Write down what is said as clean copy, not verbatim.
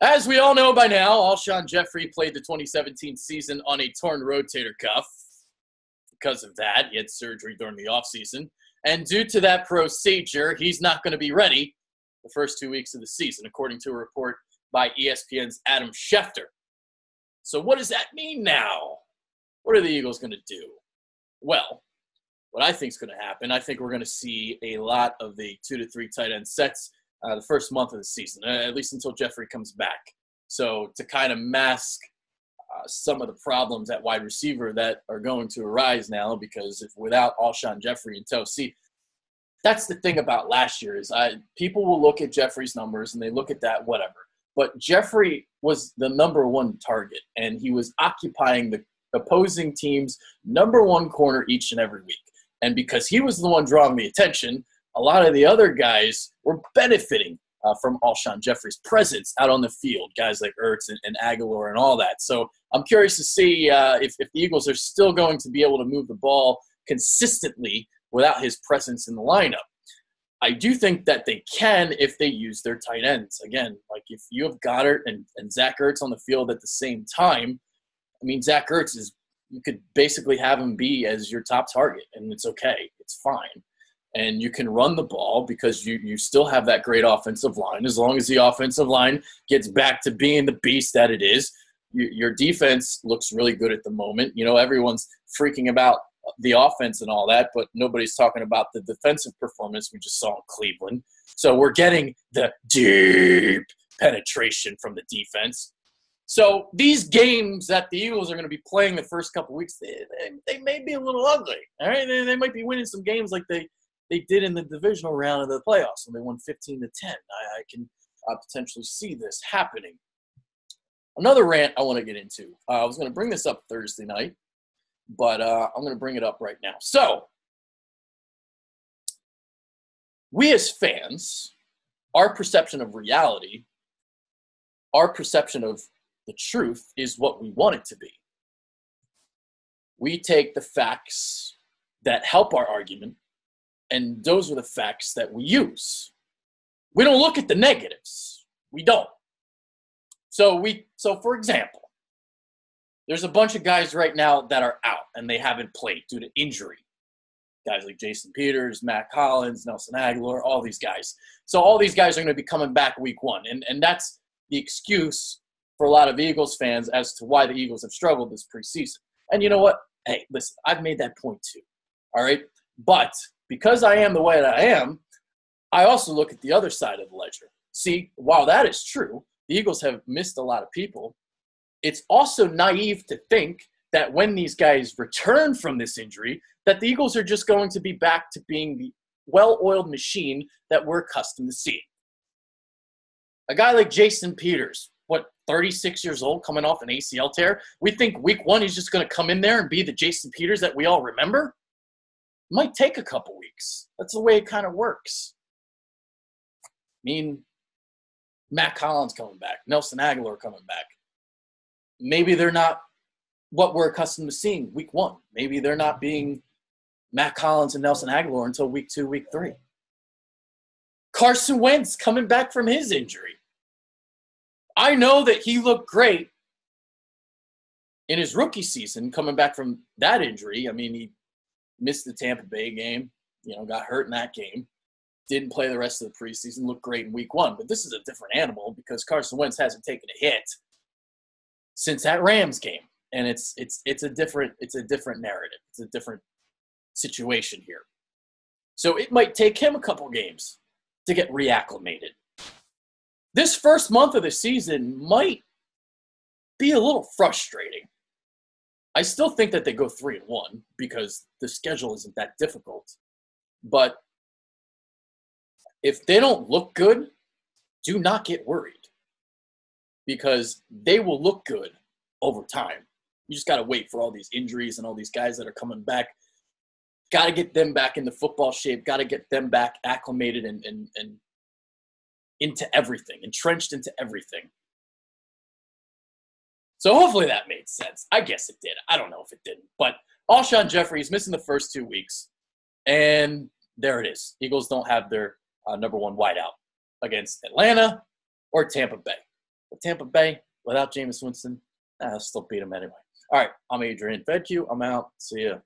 As we all know by now, Alshon Jeffery played the 2017 season on a torn rotator cuff. Because of that, he had surgery during the offseason. And due to that procedure, he's not going to be ready the first 2 weeks of the season, according to a report by ESPN's Adam Schefter. So what does that mean now? What are the Eagles going to do? Well, what I think is going to happen, I think we're going to see a lot of the 2 to 3 tight end sets the first month of the season, at least until Jeffery comes back. So to kind of mask some of the problems at wide receiver that are going to arise now, because if without Alshon Jeffery in tow, see, that's the thing about last year is people will look at Jeffery's numbers and they look at that, whatever. But Jeffery was the number one target, and he was occupying the opposing team's number one corner each and every week. And because he was the one drawing the attention, a lot of the other guys were benefiting from Alshon Jeffery's presence out on the field, guys like Ertz and Aguilar and all that. So I'm curious to see if the Eagles are still going to be able to move the ball consistently without his presence in the lineup. I do think that they can if they use their tight ends. Again, like if you have Goddard and Zach Ertz on the field at the same time, I mean, Zach Ertz is – you could basically have him be as your top target, and it's okay. It's fine. And you can run the ball because you still have that great offensive line. As long as the offensive line gets back to being the beast that it is, your defense looks really good at the moment. You know, everyone's freaking about the offense and all that, but nobody's talking about the defensive performance we just saw in Cleveland. So we're getting the deep penetration from the defense. So these games that the Eagles are going to be playing the first couple weeks, they may be a little ugly. All right, they might be winning some games like they did in the divisional round of the playoffs when they won 15-10. I can potentially see this happening. Another rant I want to get into. I was going to bring this up Thursday night, but I'm going to bring it up right now. So we as fans, our perception of reality, our perception of the truth is what we want it to be. We take the facts that help our argument, and those are the facts that we use. We don't look at the negatives. We don't. So for example, there's a bunch of guys right now that are out and they haven't played due to injury. Guys like Jason Peters, Matt Collins, Nelson Aguilar, all these guys. So all these guys are going to be coming back week one. And that's the excuse for a lot of Eagles fans as to why the Eagles have struggled this preseason. And you know what? Hey, listen, I've made that point too. All right? But because I am the way that I am, I also look at the other side of the ledger. See, while that is true, the Eagles have missed a lot of people. It's also naive to think that when these guys return from this injury, that the Eagles are just going to be back to being the well-oiled machine that we're accustomed to seeing. A guy like Jason Peters, 36 years old, coming off an ACL tear, we think week one he's just going to come in there and be the Jason Peters that we all remember? It might take a couple weeks. That's the way it kind of works. I mean, Matt Collins coming back, Nelson Aguilar coming back. Maybe they're not what we're accustomed to seeing week one. Maybe they're not being Matt Collins and Nelson Aguilar until week 2, week 3. Carson Wentz coming back from his injury. I know that he looked great in his rookie season coming back from that injury. I mean, he missed the Tampa Bay game, got hurt in that game. Didn't play the rest of the preseason, looked great in week 1. But this is a different animal because Carson Wentz hasn't taken a hit since that Rams game. And it's a different narrative. It's a different situation here. So it might take him a couple games to get reacclimated. This first month of the season might be a little frustrating. I still think that they go 3-1 because the schedule isn't that difficult. But if they don't look good, do not get worried because they will look good over time. You just got to wait for all these injuries and all these guys that are coming back. Got to get them back into football shape. Got to get them back acclimated and into everything, entrenched into everything. So hopefully that made sense. I guess it did. I don't know if it didn't. But Alshon Jeffery is missing the first 2 weeks. And there it is. Eagles don't have their number one wideout against Atlanta or Tampa Bay. But Tampa Bay, without Jameis Winston, I'll still beat them anyway. All right, I'm Adrian Fedkiw. I'm out. See ya.